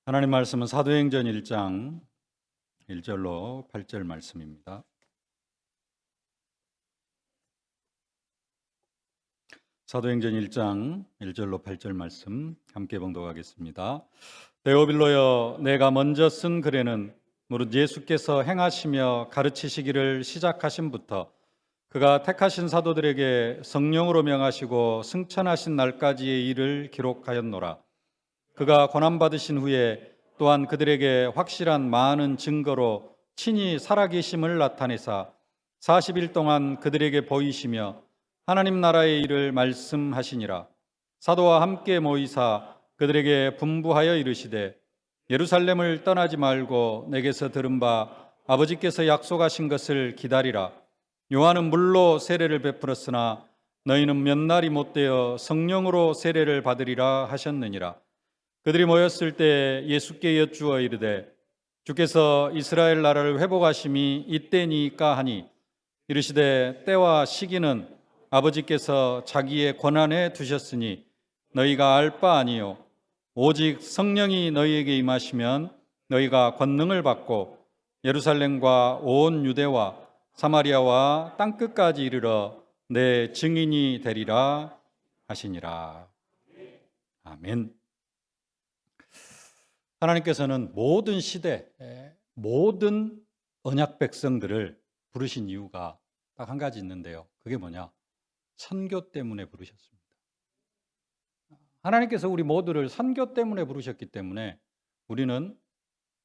하나님 말씀은 사도행전 1장 1절로 8절 말씀입니다. 사도행전 1장 1절로 8절 말씀 함께 봉독하겠습니다. 데오빌로여, 내가 먼저 쓴 글에는 무릇 예수께서 행하시며 가르치시기를 시작하심부터 그가 택하신 사도들에게 성령으로 명하시고 승천하신 날까지의 일을 기록하였노라. 그가 고난받으신 후에 또한 그들에게 확실한 많은 증거로 친히 살아계심을 나타내사 40일 동안 그들에게 보이시며 하나님 나라의 일을 말씀하시니라. 사도와 함께 모이사 그들에게 분부하여 이르시되 예루살렘을 떠나지 말고 내게서 들은 바 아버지께서 약속하신 것을 기다리라. 요한은 물로 세례를 베풀었으나 너희는 몇 날이 못되어 성령으로 세례를 받으리라 하셨느니라. 그들이 모였을 때 예수께 여쭈어 이르되 주께서 이스라엘 나라를 회복하심이 이때니까 하니 이르시되 때와 시기는 아버지께서 자기의 권한에 두셨으니 너희가 알 바 아니요 오직 성령이 너희에게 임하시면 너희가 권능을 받고 예루살렘과 온 유대와 사마리아와 땅끝까지 이르러 내 증인이 되리라 하시니라. 아멘. 하나님께서는 모든 시대, 모든 언약 백성들을 부르신 이유가 딱 한 가지 있는데요. 그게 뭐냐? 선교 때문에 부르셨습니다. 하나님께서 우리 모두를 선교 때문에 부르셨기 때문에 우리는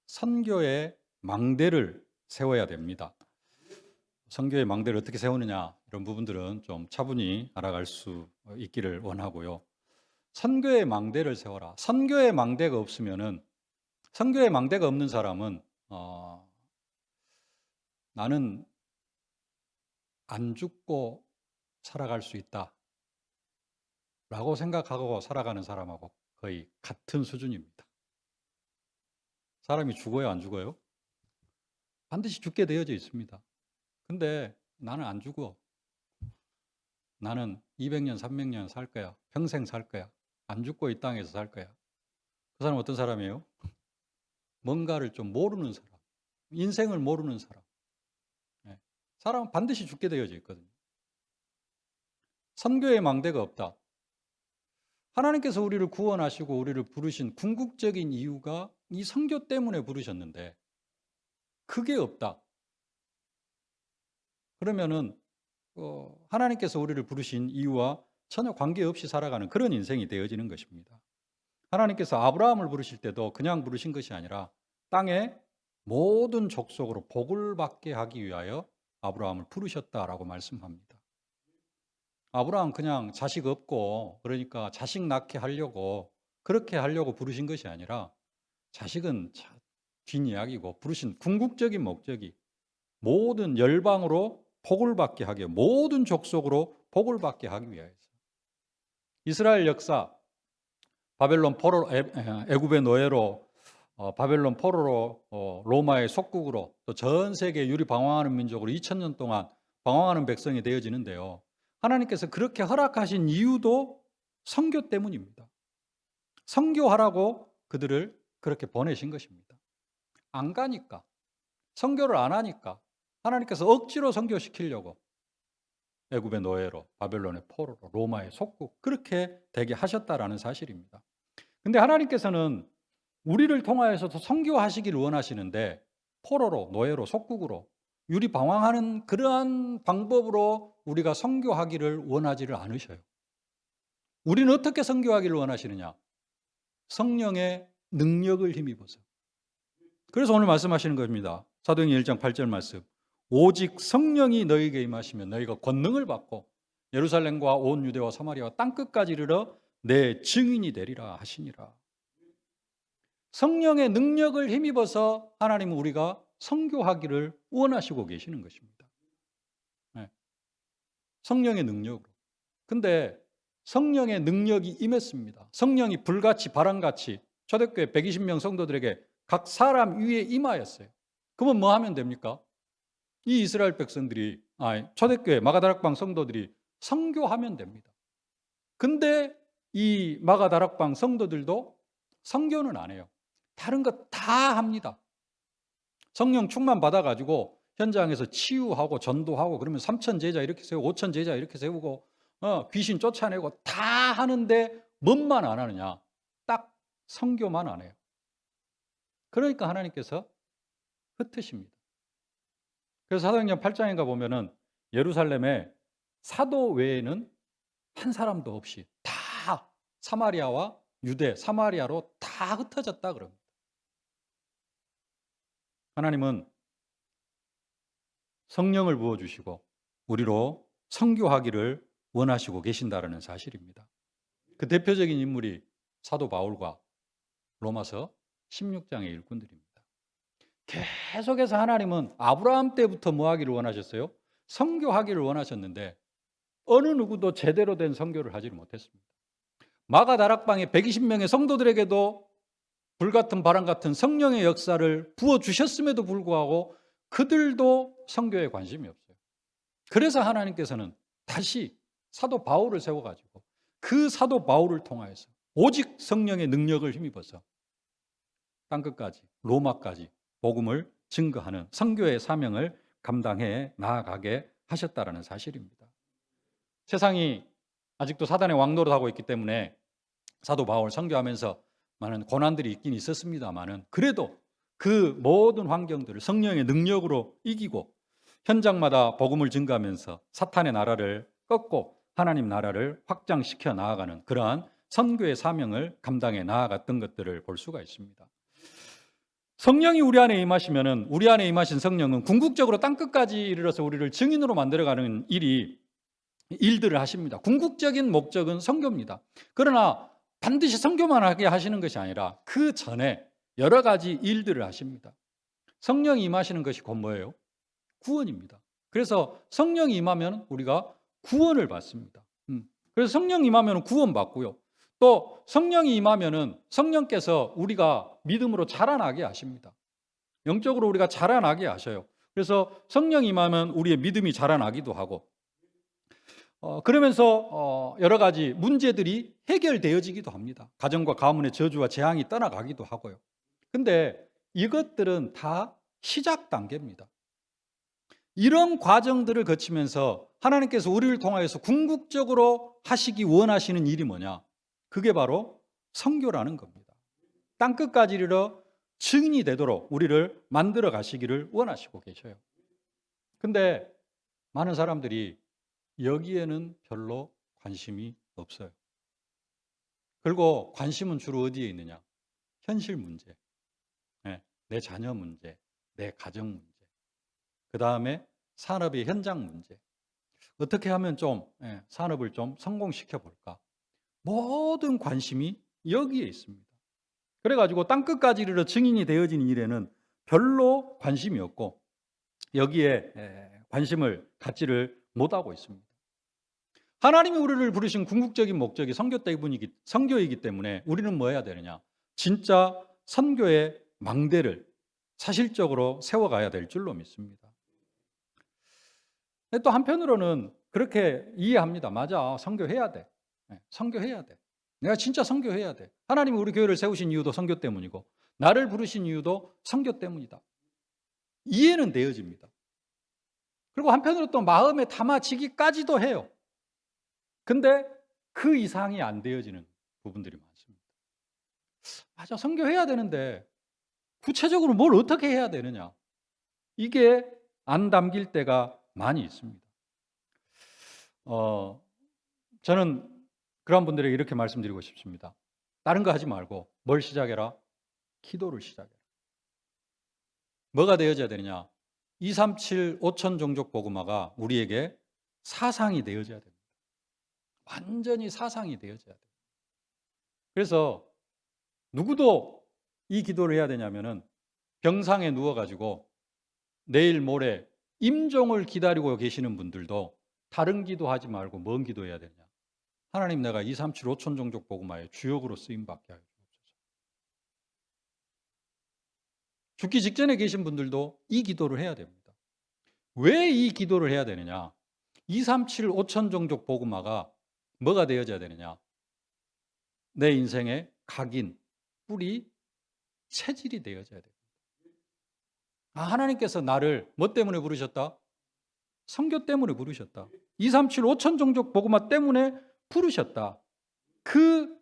선교의 망대를 세워야 됩니다. 선교의 망대를 어떻게 세우느냐, 이런 부분들은 좀 차분히 알아갈 수 있기를 원하고요. 선교의 망대를 세워라. 선교의 망대가 없는 사람은 나는 안 죽고 살아갈 수 있다 라고 생각하고 살아가는 사람하고 거의 같은 수준입니다. 사람이 죽어요, 안 죽어요? 반드시 죽게 되어져 있습니다. 근데 나는 안 죽어. 나는 200년, 300년 살 거야. 평생 살 거야. 안 죽고 이 땅에서 살 거야. 그 사람은 어떤 사람이에요? 뭔가를 좀 모르는 사람. 인생을 모르는 사람. 사람은 반드시 죽게 되어져 있거든요. 선교의 망대가 없다. 하나님께서 우리를 구원하시고 우리를 부르신 궁극적인 이유가 이 선교 때문에 부르셨는데 그게 없다. 그러면은 하나님께서 우리를 부르신 이유와 전혀 관계없이 살아가는 그런 인생이 되어지는 것입니다. 하나님께서 아브라함을 부르실 때도 그냥 부르신 것이 아니라 땅의 모든 족속으로 복을 받게 하기 위하여 아브라함을 부르셨다라고 말씀합니다. 아브라함 그냥 자식 없고 그러니까 자식 낳게 하려고 그렇게 하려고 부르신 것이 아니라 자식은 뒷이야기고 부르신 궁극적인 목적이 모든 열방으로 복을 받게 하기 위해 모든 족속으로 복을 받게 하기 위하여서 이스라엘 역사 바벨론 포로 애굽의 노예로 바벨론 포로로 로마의 속국으로 또 전 세계 유리 방황하는 민족으로 2000년 동안 방황하는 백성이 되어지는데요. 하나님께서 그렇게 허락하신 이유도 선교 때문입니다. 선교하라고 그들을 그렇게 보내신 것입니다. 안 가니까, 선교를 안 하니까 하나님께서 억지로 선교시키려고 애굽의 노예로, 바벨론의 포로로, 로마의 속국 그렇게 되게 하셨다라는 사실입니다. 근데 하나님께서는 우리를 통하여서도 선교하시기를 원하시는데 포로로, 노예로, 속국으로 유리 방황하는 그러한 방법으로 우리가 선교하기를 원하지를 않으셔요. 우리는 어떻게 선교하기를 원하시느냐? 성령의 능력을 힘입어서. 그래서 오늘 말씀하시는 겁니다. 사도행전 1장 8절 말씀. 오직 성령이 너희에게 임하시면 너희가 권능을 받고 예루살렘과 온 유대와 사마리아와 땅끝까지 이르러 내 증인이 되리라 하시니라. 성령의 능력을 힘입어서 하나님은 우리가 선교하기를 원하시고 계시는 것입니다. 성령의 능력으로. 근데 성령의 능력이 임했습니다. 성령이 불같이 바람같이 초대교회 120명 성도들에게 각 사람 위에 임하였어요. 그러면 뭐 하면 됩니까? 이 이스라엘 백성들이 초대교회 마가다락방 성도들이 선교하면 됩니다. 근데 이 마가다락방 성도들도 선교는 안 해요. 다른 것 다 합니다. 성령 충만 받아가지고 현장에서 치유하고 전도하고 그러면 3천 제자 이렇게 세우고 5천 제자 이렇게 세우고 귀신 쫓아내고 다 하는데 뭔만 안 하느냐? 딱 선교만 안 해요. 그러니까 하나님께서 흩으십니다. 그래서 사도행전 8장인가 보면은 예루살렘에 사도 외에는 한 사람도 없이 다 사마리아와 유대, 사마리아로 다 흩어졌다 그럽니다. 하나님은 성령을 부어주시고 우리로 선교하기를 원하시고 계신다라는 사실입니다. 그 대표적인 인물이 사도 바울과 로마서 16장의 일꾼들입니다. 계속해서 하나님은 아브라함 때부터 뭐 하기를 원하셨어요? 선교하기를 원하셨는데 어느 누구도 제대로 된 선교를 하지를 못했습니다. 마가 다락방에 120명의 성도들에게도 불같은 바람 같은 성령의 역사를 부어주셨음에도 불구하고 그들도 선교에 관심이 없어요. 그래서 하나님께서는 다시 사도 바울을 세워가지고 그 사도 바울을 통하여서 오직 성령의 능력을 힘입어서 땅끝까지 로마까지 복음을 증거하는 선교의 사명을 감당해 나아가게 하셨다라는 사실입니다. 세상이 아직도 사단의 왕노릇하고 있기 때문에 사도 바울 선교하면서 많은 고난들이 있긴 있었습니다만은 그래도 그 모든 환경들을 성령의 능력으로 이기고 현장마다 복음을 증거하면서 사탄의 나라를 꺾고 하나님 나라를 확장시켜 나아가는 그러한 선교의 사명을 감당해 나아갔던 것들을 볼 수가 있습니다. 성령이 우리 안에 임하시면은 우리 안에 임하신 성령은 궁극적으로 땅끝까지 이르러서 우리를 증인으로 만들어가는 일들을 하십니다. 궁극적인 목적은 선교입니다. 그러나 반드시 선교만 하게 하시는 것이 아니라 그 전에 여러 가지 일들을 하십니다. 성령이 임하시는 것이 곧 뭐예요? 구원입니다. 그래서 성령이 임하면 우리가 구원을 받습니다. 그래서 성령이 임하면 구원받고요. 또 성령이 임하면은 성령께서 우리가 믿음으로 자라나게 하십니다. 영적으로 우리가 자라나게 하셔요. 그래서 성령이 임하면 우리의 믿음이 자라나기도 하고 그러면서 여러 가지 문제들이 해결되어지기도 합니다. 가정과 가문의 저주와 재앙이 떠나가기도 하고요. 근데 이것들은 다 시작 단계입니다. 이런 과정들을 거치면서 하나님께서 우리를 통하여서 궁극적으로 하시기 원하시는 일이 뭐냐? 그게 바로 선교라는 겁니다. 땅끝까지 이르러 증인이 되도록 우리를 만들어 가시기를 원하시고 계셔요. 근데 많은 사람들이 여기에는 별로 관심이 없어요. 그리고 관심은 주로 어디에 있느냐? 현실 문제, 내 자녀 문제, 내 가정 문제, 그 다음에 산업의 현장 문제. 어떻게 하면 좀 산업을 좀 성공시켜 볼까? 모든 관심이 여기에 있습니다. 그래가지고 땅끝까지 이르러 증인이 되어진 일에는 별로 관심이 없고 여기에 관심을 갖지를 못하고 있습니다. 하나님이 우리를 부르신 궁극적인 목적이 선교이기 때문에 우리는 뭐 해야 되느냐? 진짜 선교의 망대를 사실적으로 세워가야 될 줄로 믿습니다. 또 한편으로는 그렇게 이해합니다. 맞아, 선교해야 돼. 선교해야 돼. 내가 진짜 선교해야 돼. 하나님이 우리 교회를 세우신 이유도 선교 때문이고 나를 부르신 이유도 선교 때문이다. 이해는 되어집니다. 그리고 한편으로 또 마음에 담아지기까지도 해요. 근데 그 이상이 안 되어지는 부분들이 많습니다. 맞아, 선교해야 되는데 구체적으로 뭘 어떻게 해야 되느냐? 이게 안 담길 때가 많이 있습니다. 저는 그런 분들에게 이렇게 말씀드리고 싶습니다. 다른 거 하지 말고 뭘 시작해라? 기도를 시작해라. 뭐가 되어져야 되느냐? 237 5천 종족 복음화가 우리에게 사상이 되어져야 됩니다. 완전히 사상이 되어져야 돼요. 그래서 누구도 이 기도를 해야 되냐면은 병상에 누워가지고 내일 모레 임종을 기다리고 계시는 분들도 다른 기도하지 말고 뭔 기도해야 되냐? 하나님, 내가 237 5천 종족 복음화의 주역으로 쓰임받게 하여 주옵소서. 죽기 직전에 계신 분들도 이 기도를 해야 됩니다. 왜 이 기도를 해야 되느냐? 237 5천 종족 복음화가 뭐가 되어져야 되느냐? 내 인생의 각인, 뿌리, 체질이 되어져야 됩니다. 하나님께서 나를 뭐 때문에 부르셨다? 선교 때문에 부르셨다. 237 5천 종족 복음화 때문에 부르셨다. 그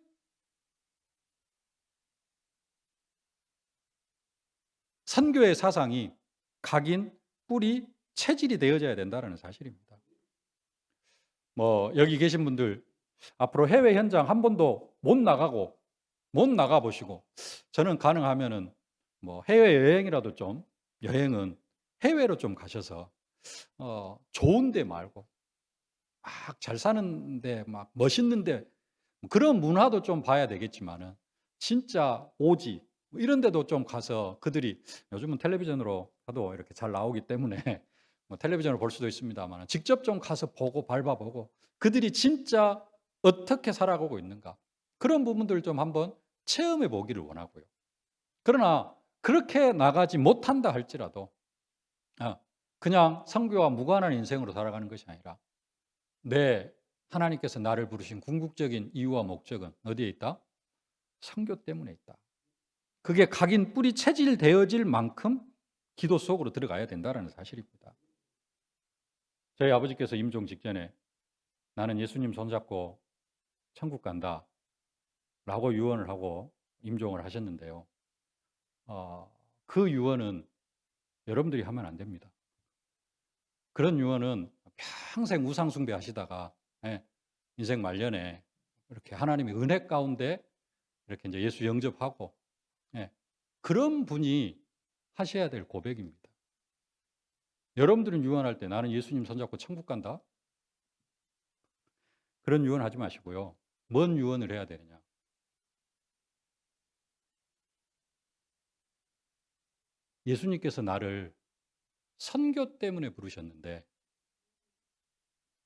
선교의 사상이 각인, 뿌리, 체질이 되어져야 된다는 사실입니다. 여기 계신 분들 앞으로 해외 현장 한 번도 못 나가 보시고, 저는 가능하면은 해외 여행이라도 좀, 여행은 해외로 좀 가셔서 좋은 데 말고 막 잘 사는데 막 멋있는데 그런 문화도 좀 봐야 되겠지만은 진짜 오지 이런 데도 좀 가서, 그들이 요즘은 텔레비전으로 하도 이렇게 잘 나오기 때문에 텔레비전으로 볼 수도 있습니다만 직접 좀 가서 보고 밟아보고 그들이 진짜 어떻게 살아가고 있는가, 그런 부분들을 좀 한번 체험해 보기를 원하고요. 그러나 그렇게 나가지 못한다 할지라도 그냥 선교와 무관한 인생으로 살아가는 것이 아니라, 하나님께서 나를 부르신 궁극적인 이유와 목적은 어디에 있다? 선교 때문에 있다. 그게 각인 뿌리 체질 되어질 만큼 기도 속으로 들어가야 된다는 사실입니다. 저희 아버지께서 임종 직전에 나는 예수님 손잡고 천국 간다 라고 유언을 하고 임종을 하셨는데요. 그 유언은 여러분들이 하면 안 됩니다. 그런 유언은 평생 우상 숭배하시다가 인생 말년에 이렇게 하나님의 은혜 가운데 이렇게 이제 예수 영접하고 그런 분이 하셔야 될 고백입니다. 여러분들은 유언할 때 나는 예수님 손잡고 천국 간다, 그런 유언하지 마시고요. 뭔 유언을 해야 되느냐? 예수님께서 나를 선교 때문에 부르셨는데,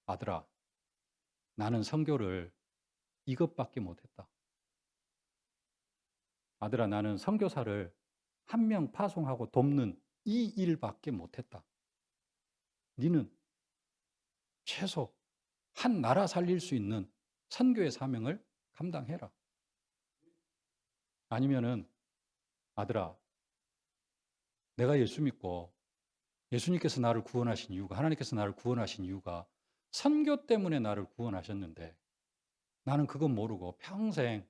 아들아, 나는 선교를 이것밖에 못했다. 아들아, 나는 선교사를 한 명 파송하고 돕는 이 일밖에 못했다. 너는 최소 한 나라 살릴 수 있는 선교의 사명을 감당해라. 아니면은 아들아, 내가 예수 믿고 예수님께서 나를 구원하신 이유가, 하나님께서 나를 구원하신 이유가 선교 때문에 나를 구원하셨는데, 나는 그건 모르고 평생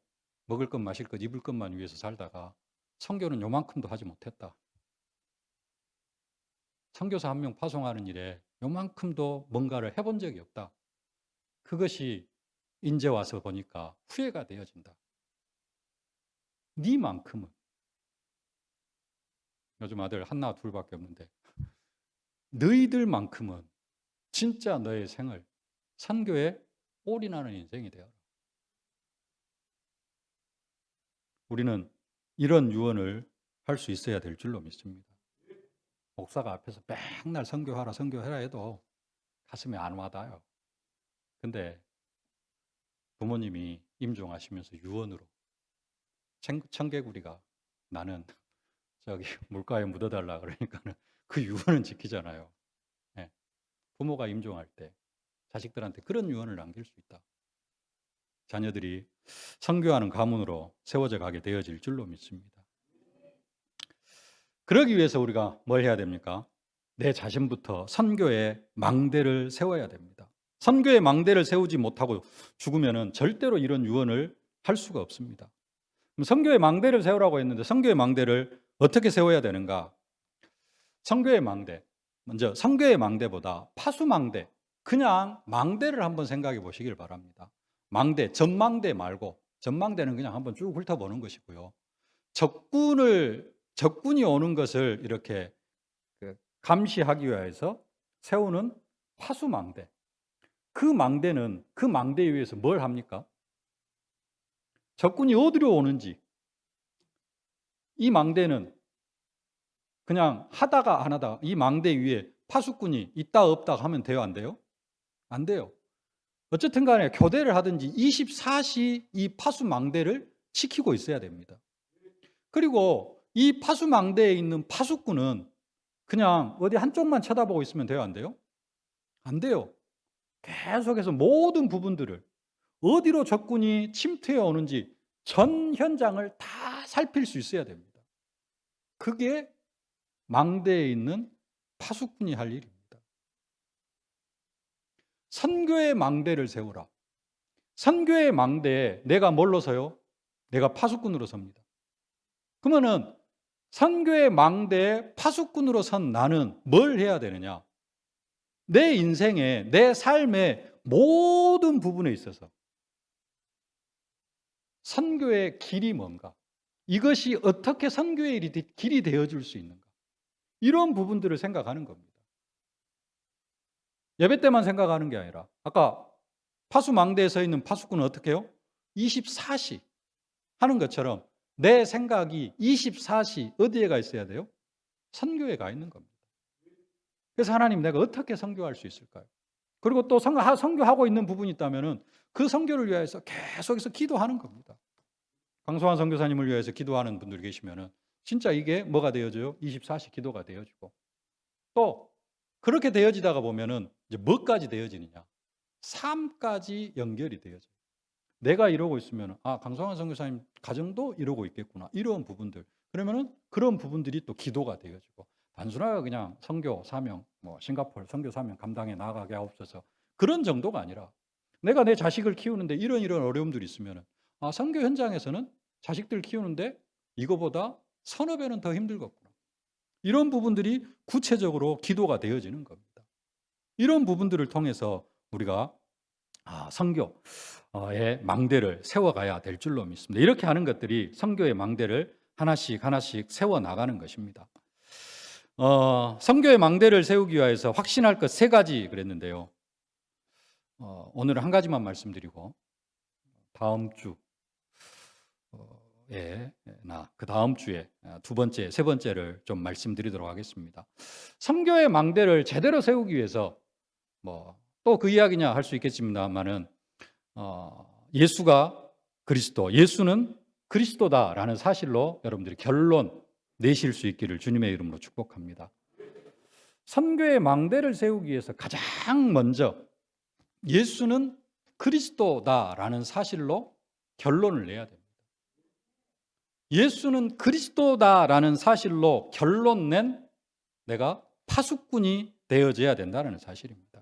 먹을 것, 마실 것, 입을 것만 위해서 살다가 선교는 요만큼도 하지 못했다. 선교사 한 명 파송하는 일에 요만큼도 뭔가를 해본 적이 없다. 그것이 인제 와서 보니까 후회가 되어진다. 니만큼은, 요즘 아들 하나 둘밖에 없는데, 너희들만큼은 진짜 너의 생을 선교에 올인하는 인생이 되어라. 우리는 이런 유언을 할 수 있어야 될 줄로 믿습니다. 목사가 앞에서 맨날 선교하라 선교해라 해도 가슴에 안 와닿아요. 근데 부모님이 임종하시면서 유언으로 청개구리가 나는 저기 물가에 묻어달라 그러니까는 그 유언은 지키잖아요. 네. 부모가 임종할 때 자식들한테 그런 유언을 남길 수 있다. 자녀들이 선교하는 가문으로 세워져 가게 되어질 줄로 믿습니다. 그러기 위해서 우리가 뭘 해야 됩니까? 내 자신부터 선교의 망대를 세워야 됩니다. 선교의 망대를 세우지 못하고 죽으면 절대로 이런 유언을 할 수가 없습니다. 그럼 선교의 망대를 세우라고 했는데 선교의 망대를 어떻게 세워야 되는가? 선교의 망대, 먼저 선교의 망대보다 파수망대, 그냥 망대를 한번 생각해 보시길 바랍니다. 망대, 전망대 말고, 전망대는 그냥 한번 쭉 훑어보는 것이고요. 적군이 오는 것을 이렇게 감시하기 위해서 세우는 파수망대. 그 망대에 의해서 뭘 합니까? 적군이 어디로 오는지, 이 망대는 그냥 하다가 안 하다가, 이 망대 위에 파수꾼이 있다 없다 하면 돼요, 안 돼요? 안 돼요. 어쨌든 간에 교대를 하든지 24시 이 파수망대를 지키고 있어야 됩니다. 그리고 이 파수망대에 있는 파수꾼은 그냥 어디 한쪽만 쳐다보고 있으면 돼요, 안 돼요? 안 돼요. 계속해서 모든 부분들을, 어디로 적군이 침투해 오는지 전 현장을 다 살필 수 있어야 됩니다. 그게 망대에 있는 파수꾼이 할 일입니다. 선교의 망대를 세우라. 선교의 망대에 내가 뭘로 서요? 내가 파수꾼으로 섭니다. 그러면은 선교의 망대에 파수꾼으로 선 나는 뭘 해야 되느냐? 내 인생에, 내 삶의 모든 부분에 있어서 선교의 길이 뭔가? 이것이 어떻게 선교의 길이 되어줄 수 있는가? 이런 부분들을 생각하는 겁니다. 예배 때만 생각하는 게 아니라 아까 파수망대에 서 있는 파수꾼은 어떻게 해요? 24시 하는 것처럼 내 생각이 24시 어디에 가 있어야 돼요? 선교에 가 있는 겁니다. 그래서 하나님, 내가 어떻게 선교할 수 있을까요? 그리고 또 선교하고 있는 부분이 있다면 그 선교를 위해서 계속해서 기도하는 겁니다. 강소환 선교사님을 위해서 기도하는 분들 계시면 진짜 이게 뭐가 되어져요? 24시 기도가 되어지고, 또 그렇게 되어지다가 보면은 이제 뭐까지 되어지느냐? 삶까지 연결이 되어져요. 내가 이러고 있으면 강성환 선교사님 가정도 이러고 있겠구나, 이런 부분들, 그러면은 그런 부분들이 또 기도가 되어지고, 단순하게 그냥 선교 사명, 싱가포르 선교 사명 감당해 나가게 하옵소서, 그런 정도가 아니라 내가 내 자식을 키우는데 이런 어려움들이 있으면 선교 현장에서는 자식들 키우는데 이거보다 서너 배는 더 힘들겠구나, 이런 부분들이 구체적으로 기도가 되어지는 겁니다. 이런 부분들을 통해서 우리가 선교의 망대를 세워가야 될 줄로 믿습니다. 이렇게 하는 것들이 선교의 망대를 하나씩 세워나가는 것입니다. 선교의 망대를 세우기 위해서 확신할 것 3가지 그랬는데요. 오늘은 한 가지만 말씀드리고 다음 주에 그 다음 주에 2번째, 3번째를 좀 말씀드리도록 하겠습니다. 선교의 망대를 제대로 세우기 위해서 또 그 이야기냐 할 수 있겠습니다만은 예수가 그리스도, 예수는 그리스도다라는 사실로 여러분들이 결론 내실 수 있기를 주님의 이름으로 축복합니다. 선교의 망대를 세우기 위해서 가장 먼저 예수는 그리스도다라는 사실로 결론을 내야 됩니다. 예수는 그리스도다라는 사실로 결론 낸 내가 파수꾼이 되어져야 된다는 사실입니다.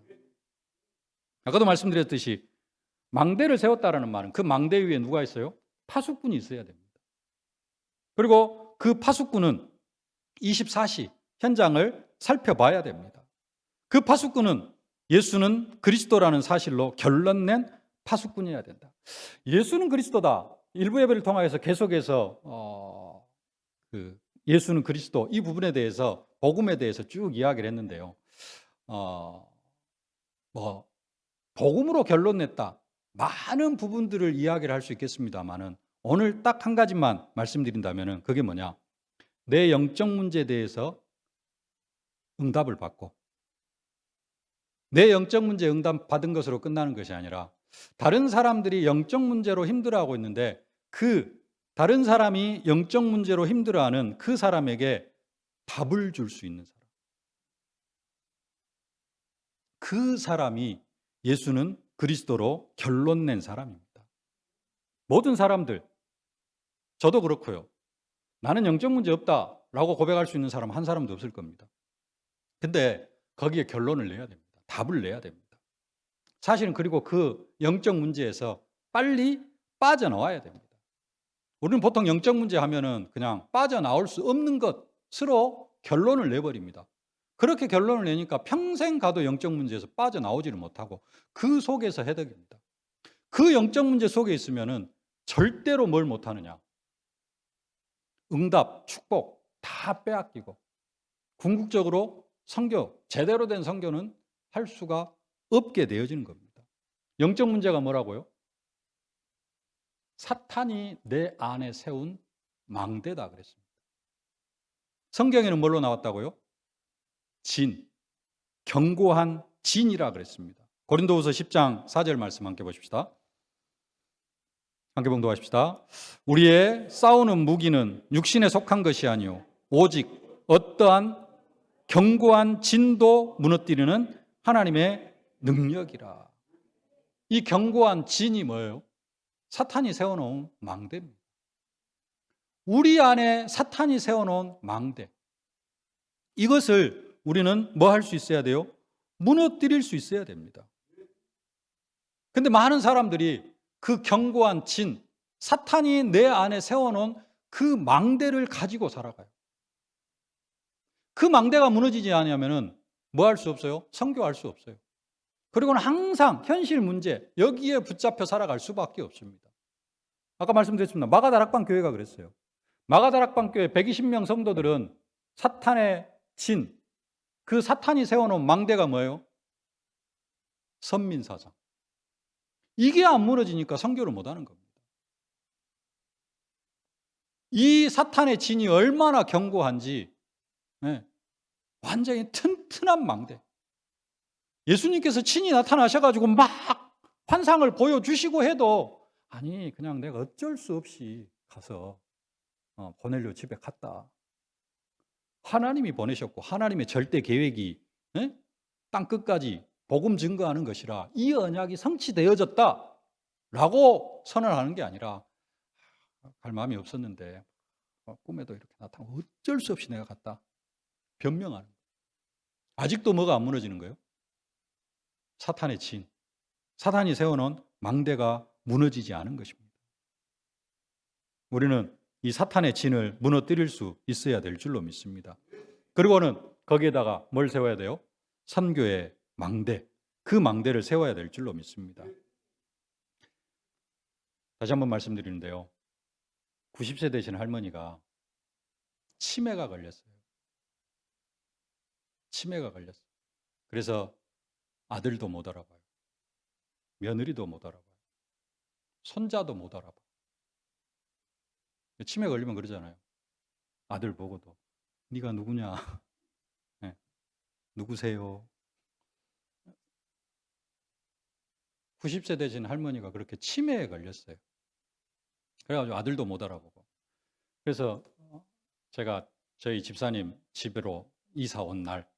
아까도 말씀드렸듯이 망대를 세웠다라는 말은 그 망대 위에 누가 있어요? 파수꾼이 있어야 됩니다. 그리고 그 파수꾼은 24시 현장을 살펴봐야 됩니다. 그 파수꾼은 예수는 그리스도라는 사실로 결론 낸 파수꾼이어야 된다. 예수는 그리스도다. 일부 예배를 통해서 계속해서 예수는 그리스도 이 부분에 대해서, 복음에 대해서 쭉 이야기를 했는데요. 복음으로 결론 냈다, 많은 부분들을 이야기를 할 수 있겠습니다만은 오늘 딱 한 가지만 말씀드린다면은 그게 뭐냐? 내 영적 문제에 대해서 응답을 받고, 내 영적 문제 응답 받은 것으로 끝나는 것이 아니라 다른 사람들이 영적 문제로 힘들어하고 있는데 그 다른 사람이 영적 문제로 힘들어하는 그 사람에게 답을 줄 수 있는 사람, 그 사람이 예수는 그리스도로 결론 낸 사람입니다. 모든 사람들, 저도 그렇고요, 나는 영적 문제 없다라고 고백할 수 있는 사람 한 사람도 없을 겁니다. 근데 거기에 결론을 내야 됩니다. 답을 내야 됩니다. 사실은 그리고 그 영적 문제에서 빨리 빠져나와야 됩니다. 우리는 보통 영적 문제 하면은 그냥 빠져나올 수 없는 것으로 결론을 내버립니다. 그렇게 결론을 내니까 평생 가도 영적 문제에서 빠져나오지를 못하고 그 속에서 해덕입니다. 그 영적 문제 속에 있으면은 절대로 뭘 못하느냐? 응답, 축복 다 빼앗기고 궁극적으로 선교, 제대로 된 선교는 할 수가 없게 되어지는 겁니다. 영적 문제가 뭐라고요? 사탄이 내 안에 세운 망대다 그랬습니다. 성경에는 뭘로 나왔다고요? 진, 견고한 진이라 그랬습니다. 고린도후서 10장 4절 말씀 함께 보십시다. 함께 봉독하십시다. 우리의 싸우는 무기는 육신에 속한 것이 아니요 오직 어떠한 견고한 진도 무너뜨리는 하나님의 능력이라. 이 견고한 진이 뭐예요? 사탄이 세워놓은 망대입니다. 우리 안에 사탄이 세워놓은 망대. 이것을 우리는 뭐 할 수 있어야 돼요? 무너뜨릴 수 있어야 됩니다. 근데 많은 사람들이 그 견고한 진, 사탄이 내 안에 세워놓은 그 망대를 가지고 살아가요. 그 망대가 무너지지 않으면 뭐 할 수 없어요? 선교할 수 없어요. 그리고는 항상 현실 문제, 여기에 붙잡혀 살아갈 수밖에 없습니다. 아까 말씀드렸습니다. 마가다락방 교회가 그랬어요. 마가다락방 교회 120명 성도들은 사탄의 진, 그 사탄이 세워놓은 망대가 뭐예요? 선민사상. 이게 안 무너지니까 선교를 못하는 겁니다. 이 사탄의 진이 얼마나 견고한지, 네, 완전히 튼튼한 망대. 예수님께서 친히 나타나셔가지고 막 환상을 보여주시고 해도 아니 그냥 내가 어쩔 수 없이 가서 고넬료 집에 갔다. 하나님이 보내셨고 하나님의 절대 계획이 땅 끝까지 복음 증거하는 것이라 이 언약이 성취되어졌다라고 선언하는 게 아니라 갈 마음이 없었는데 꿈에도 이렇게 나타나고 어쩔 수 없이 내가 갔다. 변명하는 거예요. 아직도 뭐가 안 무너지는 거예요? 사탄의 진. 사탄이 세워놓은 망대가 무너지지 않은 것입니다. 우리는 이 사탄의 진을 무너뜨릴 수 있어야 될 줄로 믿습니다. 그리고는 거기에다가 뭘 세워야 돼요? 선교의 망대. 그 망대를 세워야 될 줄로 믿습니다. 다시 한번 말씀드리는데요. 90세 되신 할머니가 치매가 걸렸어요. 치매가 걸렸어요. 그래서 아들도 못 알아봐요. 며느리도 못 알아봐요. 손자도 못 알아봐요. 치매 걸리면 그러잖아요. 아들 보고도 네가 누구냐? 네. 누구세요? 90세 되신 할머니가 그렇게 치매에 걸렸어요. 그래가지고 아들도 못 알아보고. 그래서 제가 저희 집사님 집으로 이사 온 날,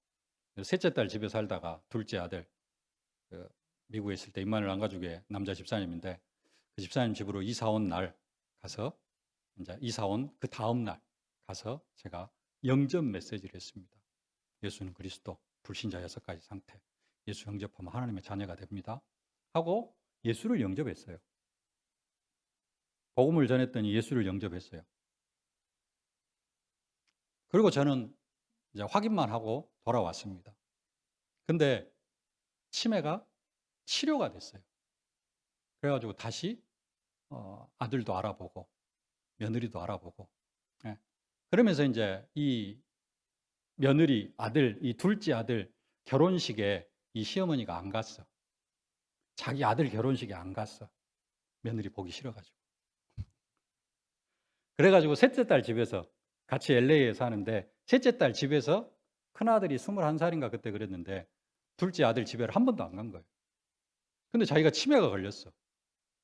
셋째 딸 집에 살다가 둘째 아들, 미국에 있을 때 임마누엘 안가족의 남자 집사님인데 그 집사님 집으로 이사 온 날 가서 이제 이사 온 그 다음 날 가서 제가 영접 메시지를 했습니다. 예수는 그리스도, 불신자 6가지 상태. 예수 영접하면 하나님의 자녀가 됩니다. 하고 예수를 영접했어요. 복음을 전했더니 예수를 영접했어요. 그리고 저는 이제 확인만 하고 돌아왔습니다. 근데 치매가 치료가 됐어요. 그래가지고 다시 아들도 알아보고 며느리도 알아보고. 예. 그러면서 이제 이 며느리 아들, 이 둘째 아들 결혼식에 이 시어머니가 안 갔어. 자기 아들 결혼식에 안 갔어. 며느리 보기 싫어가지고. 그래가지고 셋째 딸 집에서 같이 LA에 사는데 셋째 딸 집에서 큰아들이 21살인가 그때 그랬는데 둘째 아들 집에를 한 번도 안 간 거예요. 근데 자기가 치매가 걸렸어.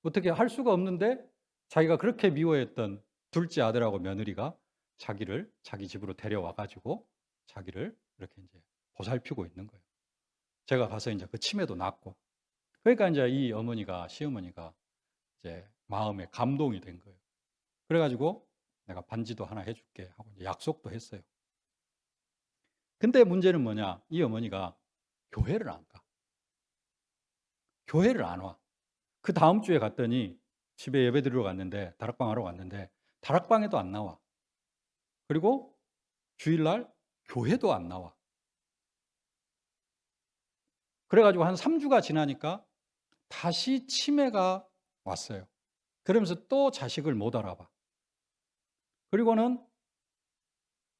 어떻게 할 수가 없는데 자기가 그렇게 미워했던 둘째 아들하고 며느리가 자기를 자기 집으로 데려와 가지고 자기를 이렇게 이제 보살피고 있는 거예요. 제가 가서 이제 그 치매도 낫고. 그러니까 이제 이 어머니가 시어머니가 이제 마음에 감동이 된 거예요. 그래가지고 내가 반지도 하나 해줄게 하고 이제 약속도 했어요. 근데 문제는 뭐냐? 이 어머니가 교회를 안 가. 교회를 안 와. 그 다음 주에 갔더니 집에 예배 드리러 갔는데 다락방 하러 갔는데 다락방에도 안 나와. 그리고 주일날 교회도 안 나와. 그래가지고 한 3주가 지나니까 다시 치매가 왔어요. 그러면서 또 자식을 못 알아봐. 그리고는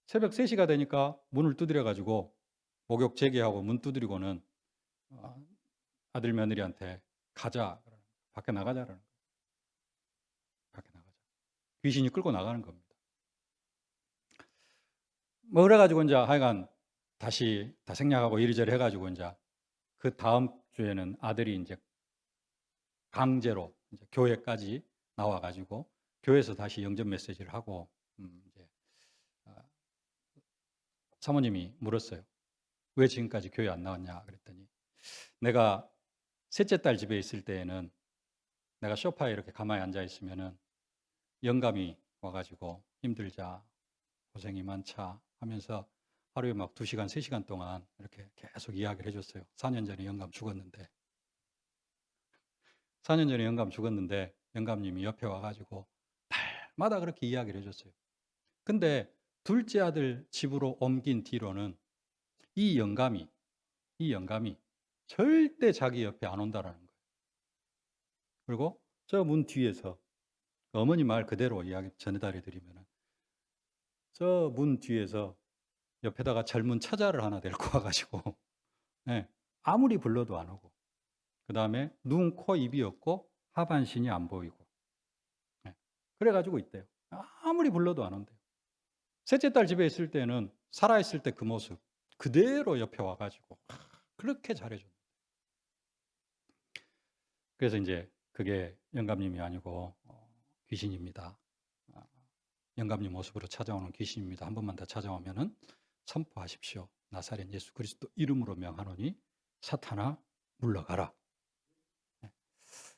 새벽 3시가 되니까 문을 두드려가지고 목욕 재개하고 문 두드리고는 아들 며느리한테 가자. 밖에 나가자라는 거예요. 밖에 나가자. 귀신이 끌고 나가는 겁니다. 뭐 그래가지고 이제 하여간 다시 다 생략하고 이리저리 해가지고 이제 그 다음 주에는 아들이 이제 강제로 이제 교회까지 나와가지고 교회에서 다시 영접 메시지를 하고 이제 사모님이 물었어요. 왜 지금까지 교회 안 나왔냐 그랬더니 내가 셋째 딸 집에 있을 때에는 내가 소파에 이렇게 가만히 앉아 있으면은 영감이 와가지고 힘들자, 고생이 많자 하면서 하루에 막 2시간, 3시간 동안 이렇게 계속 이야기를 해줬어요. 4년 전에 영감 죽었는데. 4년 전에 영감 죽었는데 영감님이 옆에 와가지고 날마다 그렇게 이야기를 해줬어요. 근데 둘째 아들 집으로 옮긴 뒤로는 이 영감이 절대 자기 옆에 안 온다라는 거예요. 그리고 저 문 뒤에서 어머니 말 그대로 이야기 전해달해 드리면은 저 문 뒤에서 옆에다가 젊은 처자를 하나 데리고 와가지고 네, 아무리 불러도 안 오고 그 다음에 눈, 코, 입이 없고 하반신이 안 보이고 네, 그래가지고 있대요. 아무리 불러도 안 온대요. 셋째 딸 집에 있을 때는 살아있을 때 그 모습 그대로 옆에 와가지고 그렇게 잘해줘요. 그래서 이제 그게 영감님이 아니고 귀신입니다. 영감님 모습으로 찾아오는 귀신입니다. 한 번만 더 찾아오면은 선포하십시오. 나사렛 예수 그리스도 이름으로 명하노니 사탄아 물러가라.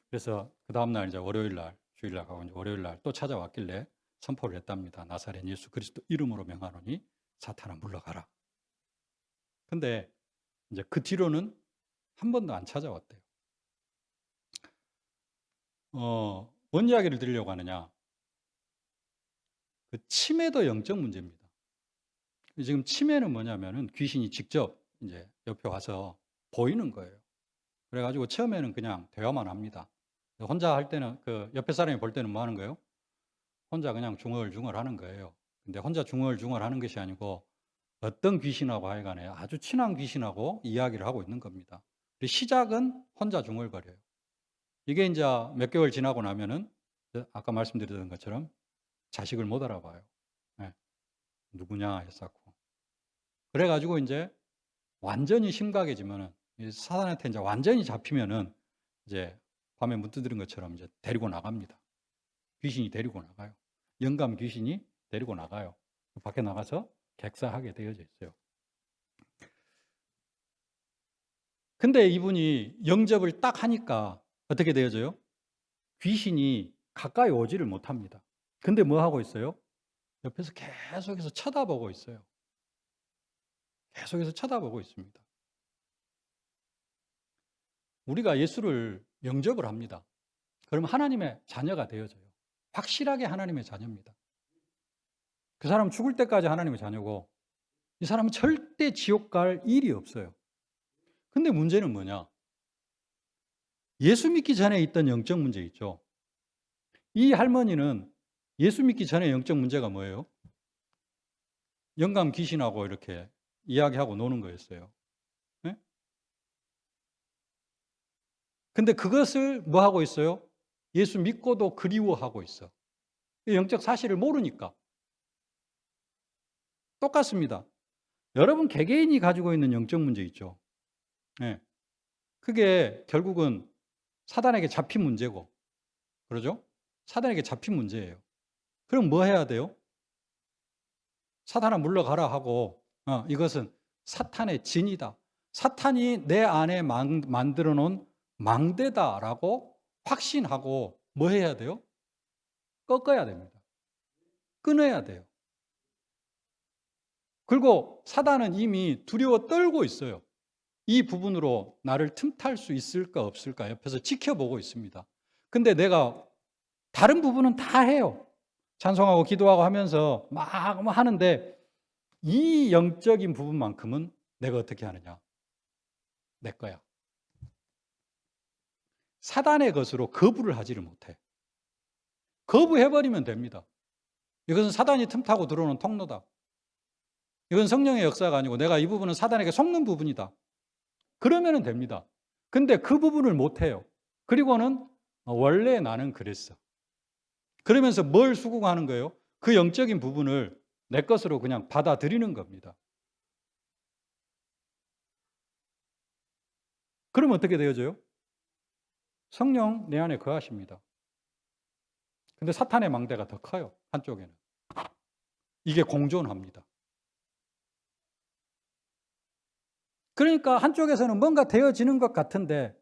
그래서 그 다음날 이제 월요일날 주일날 가고 이제 월요일날 또 찾아왔길래 선포를 했답니다. 나사렛 예수 그리스도 이름으로 명하노니 사탄아 물러가라. 근데 이제 그 뒤로는 한 번도 안 찾아왔대요. 뭔 이야기를 드리려고 하느냐? 그 치매도 영적 문제입니다. 지금 치매는 뭐냐면은 귀신이 직접 이제 옆에 와서 보이는 거예요. 그래가지고 처음에는 그냥 대화만 합니다. 혼자 할 때는 그 옆에 사람이 볼 때는 뭐 하는 거예요? 혼자 그냥 중얼중얼 하는 거예요. 근데 혼자 중얼중얼 하는 것이 아니고 어떤 귀신하고 하여간에 아주 친한 귀신하고 이야기를 하고 있는 겁니다. 시작은 혼자 중얼거려요. 이게 이제 몇 개월 지나고 나면은 아까 말씀드렸던 것처럼 자식을 못 알아봐요. 네. 누구냐 했었고. 그래가지고 이제 완전히 심각해지면은 사단한테 이제 완전히 잡히면은 이제 밤에 문 두드린 것처럼 이제 데리고 나갑니다. 귀신이 데리고 나가요. 영감 귀신이 데리고 나가요. 밖에 나가서 객사하게 되어져 있어요. 근데 이분이 영접을 딱 하니까 어떻게 되어져요? 귀신이 가까이 오지를 못합니다. 근데 뭐 하고 있어요? 옆에서 계속해서 쳐다보고 있어요. 계속해서 쳐다보고 있습니다. 우리가 예수를 영접을 합니다. 그러면 하나님의 자녀가 되어져요. 확실하게 하나님의 자녀입니다. 그 사람은 죽을 때까지 하나님의 자녀고 이 사람은 절대 지옥 갈 일이 없어요. 근데 문제는 뭐냐? 예수 믿기 전에 있던 영적 문제 있죠. 이 할머니는 예수 믿기 전에 영적 문제가 뭐예요? 영감 귀신하고 이렇게 이야기하고 노는 거였어요. 네? 근데 그것을 뭐 하고 있어요? 예수 믿고도 그리워하고 있어. 영적 사실을 모르니까. 똑같습니다. 여러분 개개인이 가지고 있는 영적 문제 있죠. 네. 그게 결국은 사단에게 잡힌 문제고, 그러죠? 사단에게 잡힌 문제예요. 그럼 뭐 해야 돼요? 사탄아 물러가라 하고, 이것은 사탄의 진이다. 사탄이 내 안에 만들어 놓은 망대다라고 확신하고 뭐 해야 돼요? 꺾어야 됩니다. 끊어야 돼요. 그리고 사단은 이미 두려워 떨고 있어요. 이 부분으로 나를 틈탈 수 있을까 없을까 옆에서 지켜보고 있습니다. 근데 내가 다른 부분은 다 해요. 찬송하고 기도하고 하면서 막 하는데 이 영적인 부분만큼은 내가 어떻게 하느냐? 내 거야. 사단의 것으로 거부를 하지를 못해. 거부해버리면 됩니다. 이것은 사단이 틈타고 들어오는 통로다. 이건 성령의 역사가 아니고 내가 이 부분은 사단에게 속는 부분이다. 그러면 됩니다. 근데 그 부분을 못해요. 그리고는 원래 나는 그랬어. 그러면서 뭘 수긍하는 거예요? 그 영적인 부분을 내 것으로 그냥 받아들이는 겁니다. 그러면 어떻게 되어져요? 성령 내 안에 거하십니다. 근데 사탄의 망대가 더 커요. 한쪽에는. 이게 공존합니다. 그러니까 한쪽에서는 뭔가 되어지는 것 같은데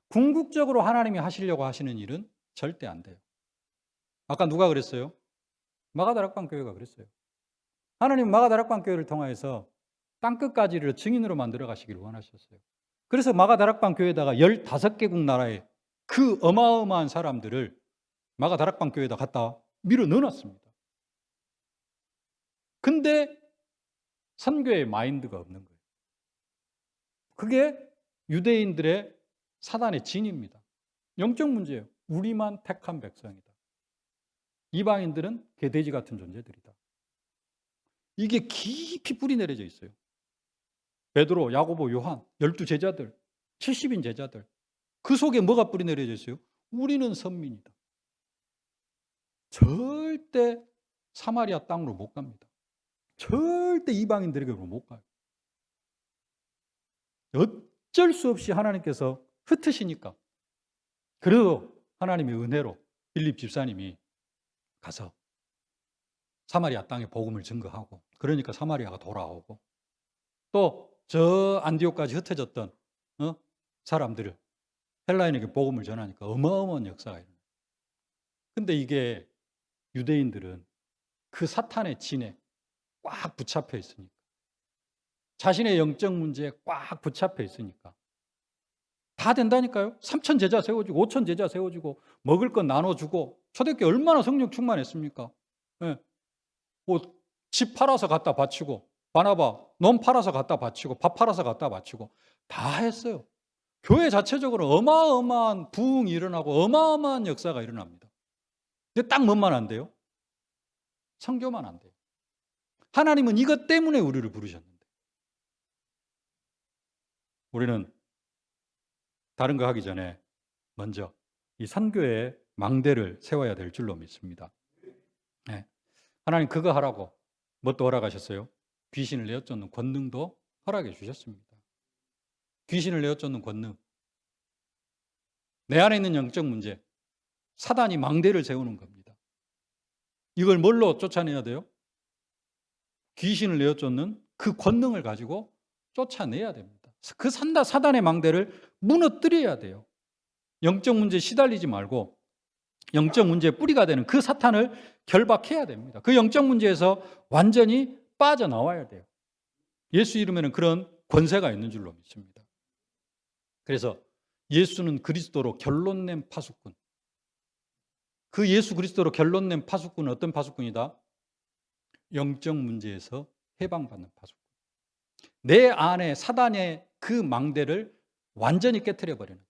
궁극적으로 하나님이 하시려고 하시는 일은 절대 안 돼요. 아까 누가 그랬어요? 마가다락방 교회가 그랬어요. 하나님은 마가다락방 교회를 통하여서 땅끝까지를 증인으로 만들어 가시기를 원하셨어요. 그래서 마가다락방 교회에다가 15개국 나라의 그 어마어마한 사람들을 마가다락방 교회에다 갖다 밀어 넣어놨습니다. 근데 선교의 마인드가 없는 거예요. 그게 유대인들의 사단의 진입니다. 영적 문제예요. 우리만 택한 백성이다. 이방인들은 개돼지 같은 존재들이다. 이게 깊이 뿌리 내려져 있어요. 베드로, 야고보, 요한, 12제자들, 70인 제자들. 그 속에 뭐가 뿌리 내려져 있어요? 우리는 선민이다. 절대 사마리아 땅으로 못 갑니다. 절대 이방인들에게로 못 가요. 어쩔 수 없이 하나님께서 흩으시니까. 그래도 하나님의 은혜로 빌립 집사님이 가서 사마리아 땅에 복음을 증거하고, 그러니까 사마리아가 돌아오고, 또 저 안디옥까지 흩어졌던 사람들을 헬라인에게 복음을 전하니까 어마어마한 역사가 일어나요. 근데 이게 유대인들은 그 사탄의 진에 꽉 붙잡혀 있으니까, 자신의 영적 문제에 꽉 붙잡혀 있으니까 다 된다니까요. 3천 제자 세워주고 5천 제자 세워주고 먹을 건 나눠주고, 초대교회 얼마나 성령 충만했습니까? 예. 집 팔아서 갖다 바치고, 바나바 논 팔아서 갖다 바치고, 밥 팔아서 갖다 바치고 다 했어요. 교회 자체적으로 어마어마한 부흥이 일어나고 어마어마한 역사가 일어납니다. 근데 딱 뭐만 안 돼요? 선교만 안 돼요. 하나님은 이것 때문에 우리를 부르셨는데, 우리는 다른 거 하기 전에 먼저 이 선교의 망대를 세워야 될 줄로 믿습니다. 네. 하나님 그거 하라고 뭣도 허락하셨어요? 귀신을 내어쫓는 권능도 허락해 주셨습니다. 귀신을 내어쫓는 권능. 내 안에 있는 영적 문제. 사단이 망대를 세우는 겁니다. 이걸 뭘로 쫓아내야 돼요? 귀신을 내어쫓는 그 권능을 가지고 쫓아내야 됩니다. 그 사단의 망대를 무너뜨려야 돼요. 영적 문제에 시달리지 말고 영적 문제의 뿌리가 되는 그 사탄을 결박해야 됩니다. 그 영적 문제에서 완전히 빠져나와야 돼요. 예수 이름에는 그런 권세가 있는 줄로 믿습니다. 그래서 예수는 그리스도로 결론낸 파수꾼. 그 예수 그리스도로 결론낸 파수꾼은 어떤 파수꾼이다? 영적 문제에서 해방받는 파수꾼. 내 안에 사단의 그 망대를 완전히 깨트려버리는,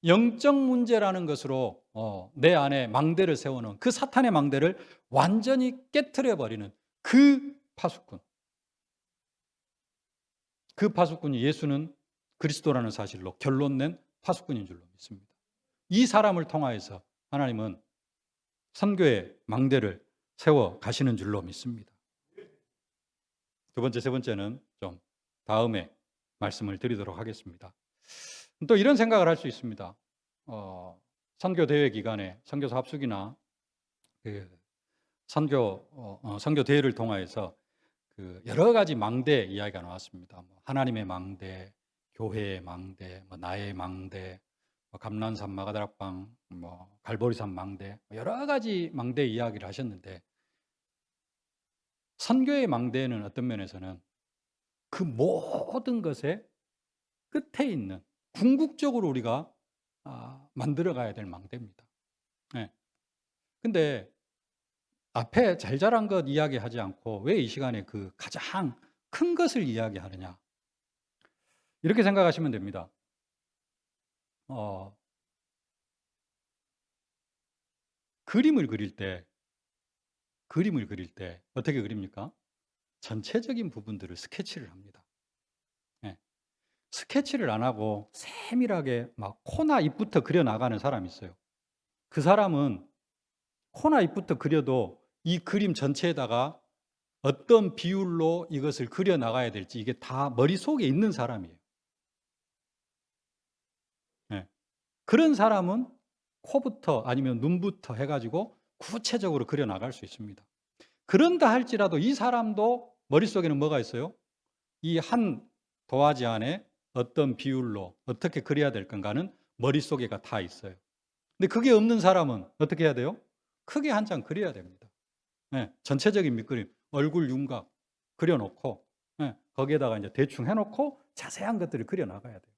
영적 문제라는 것으로 내 안에 망대를 세우는 그 사탄의 망대를 완전히 깨트려버리는 그 파수꾼. 그 파수꾼이 예수는 그리스도라는 사실로 결론낸 파수꾼인 줄로 믿습니다. 이 사람을 통하여서 하나님은 선교의 망대를 세워 가시는 줄로 믿습니다. 두 번째, 세 번째는 좀 다음에 말씀을 드리도록 하겠습니다. 또 이런 생각을 할 수 있습니다. 선교 대회 기간에 선교사 합숙이나 그 선교 대회를 통하여서 그 여러 가지 망대 이야기가 나왔습니다. 하나님의 망대, 교회의 망대, 나의 망대, 감난산 마가다락방, 갈보리산 망대, 여러 가지 망대 이야기를 하셨는데, 선교의 망대는 어떤 면에서는 그 모든 것의 끝에 있는, 궁극적으로 우리가 만들어 가야 될 망대입니다. 근데 앞에 잘 자란 것 이야기하지 않고 왜 이 시간에 그 가장 큰 것을 이야기하느냐, 이렇게 생각하시면 됩니다. 그림을 그릴 때 어떻게 그립니까? 전체적인 부분들을 스케치를 합니다. 스케치를 안 하고 세밀하게 막 코나 입부터 그려 나가는 사람이 있어요. 그 사람은 코나 입부터 그려도 이 그림 전체에다가 어떤 비율로 이것을 그려 나가야 될지 이게 다 머릿속에 있는 사람이에요. 그런 사람은 코부터 아니면 눈부터 해가지고 구체적으로 그려 나갈 수 있습니다. 그런다 할지라도 이 사람도 머릿속에는 뭐가 있어요? 이 한 도화지 안에 어떤 비율로 어떻게 그려야 될 건가는 머릿속에가 다 있어요. 근데 그게 없는 사람은 어떻게 해야 돼요? 크게 한 장 그려야 됩니다. 전체적인 밑그림, 얼굴 윤곽 그려놓고 거기에다가 이제 대충 해놓고 자세한 것들을 그려나가야 돼요.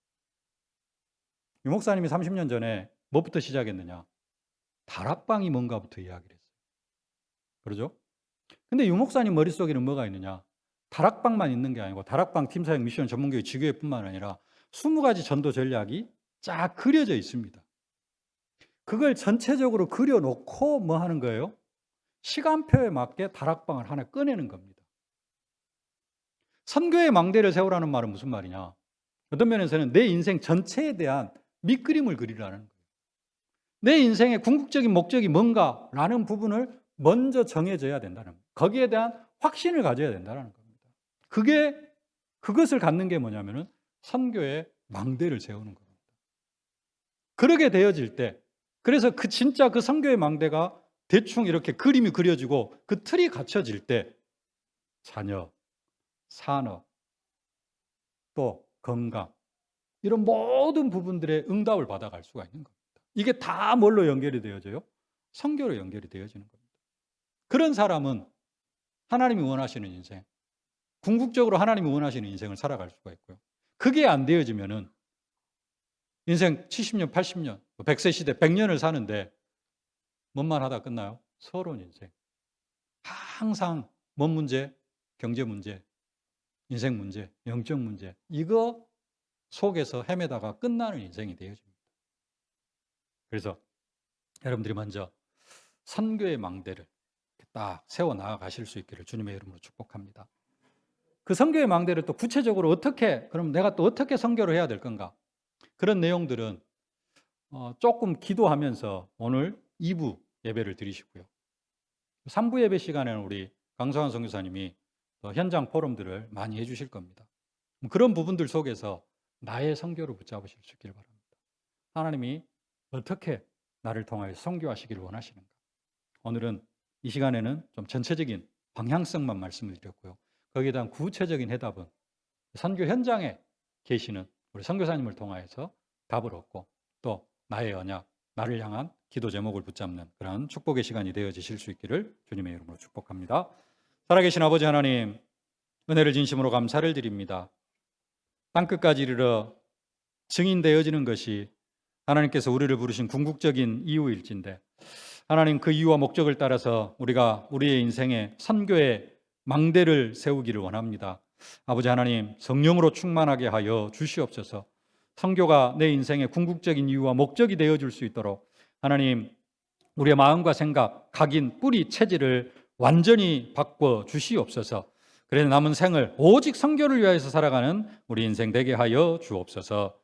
유 목사님이 30년 전에 뭐부터 시작했느냐? 다락방이 뭔가부터 이야기를 했어요. 그러죠? 근데 유 목사님 머릿속에는 뭐가 있느냐? 다락방만 있는 게 아니고 다락방 팀사역 미션 전문교회 지교회뿐만 아니라 20가지 전도 전략이 쫙 그려져 있습니다. 그걸 전체적으로 그려놓고 뭐 하는 거예요? 시간표에 맞게 다락방을 하나 꺼내는 겁니다. 선교의 망대를 세우라는 말은 무슨 말이냐? 어떤 면에서는 내 인생 전체에 대한 밑그림을 그리라는 거예요. 내 인생의 궁극적인 목적이 뭔가라는 부분을 먼저 정해져야 된다는 거예요. 거기에 대한 확신을 가져야 된다는 겁니다. 그것을 갖는 게 뭐냐면은 선교의 망대를 세우는 겁니다. 그러게 되어질 때, 그래서 진짜 그 선교의 망대가 대충 이렇게 그림이 그려지고 그 틀이 갖춰질 때 자녀, 산업, 또 건강 이런 모든 부분들의 응답을 받아갈 수가 있는 겁니다. 이게 다 뭘로 연결이 되어져요? 선교로 연결이 되어지는 겁니다. 그런 사람은 하나님이 원하시는 인생, 궁극적으로 하나님이 원하시는 인생을 살아갈 수가 있고요. 그게 안 되어지면은 인생 70년, 80년, 100세 시대 100년을 사는데 뭔만 하다 끝나요? 서러운 인생. 항상 뭔 문제? 경제 문제, 인생 문제, 영적 문제. 이거 속에서 헤매다가 끝나는 인생이 되어집니다. 그래서 여러분들이 먼저 선교의 망대를 딱 세워 나아가실 수 있기를 주님의 이름으로 축복합니다. 그 선교의 망대를 또 구체적으로 그럼 내가 또 어떻게 선교를 해야 될 건가? 그런 내용들은 조금 기도하면서 오늘 2부 예배를 드리시고요. 3부 예배 시간에는 우리 강성환 선교사님이 현장 포럼들을 많이 해주실 겁니다. 그런 부분들 속에서 나의 선교를 붙잡으실 수 있기를 바랍니다. 하나님이 어떻게 나를 통하여 선교하시기를 원하시는가? 오늘은 이 시간에는 좀 전체적인 방향성만 말씀을 드렸고요. 거기에 대한 구체적인 해답은 선교 현장에 계시는 우리 선교사님을 통하여서 답을 얻고 또 나의 언약, 나를 향한 기도 제목을 붙잡는 그런 축복의 시간이 되어지실 수 있기를 주님의 이름으로 축복합니다. 살아계신 아버지 하나님, 은혜를 진심으로 감사를 드립니다. 땅끝까지 이르러 증인되어지는 것이 하나님께서 우리를 부르신 궁극적인 이유일진데 하나님 그 이유와 목적을 따라서 우리가 우리의 인생에 선교의 망대를 세우기를 원합니다. 아버지 하나님, 성령으로 충만하게 하여 주시옵소서. 선교가 내 인생의 궁극적인 이유와 목적이 되어줄 수 있도록 하나님, 우리의 마음과 생각, 각인, 뿌리, 체질을 완전히 바꿔 주시옵소서. 그래서 남은 생을 오직 선교를 위하여서 살아가는 우리 인생 되게 하여 주옵소서.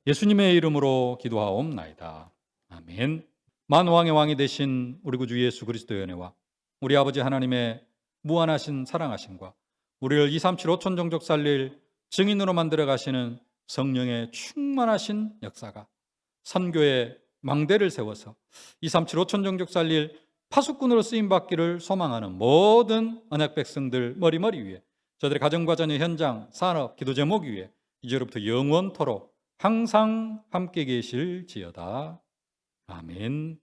예수님의 이름으로 기도하옵나이다. 아멘. 만왕의 왕이 되신 우리 구주 예수 그리스도의 은혜와 우리 아버지 하나님의 무한하신 사랑하심과 우리를 237 5천 종족 살릴 증인으로 만들어 가시는 성령의 충만하신 역사가 선교의 망대를 세워서 237 5천 종족 살릴 파수꾼으로 쓰임받기를 소망하는 모든 언약 백성들 머리머리 위에 저들의 가정과 자녀 현장, 산업, 기도 제목 위에 이제로부터 영원토록 항상 함께 계실지어다. 아멘.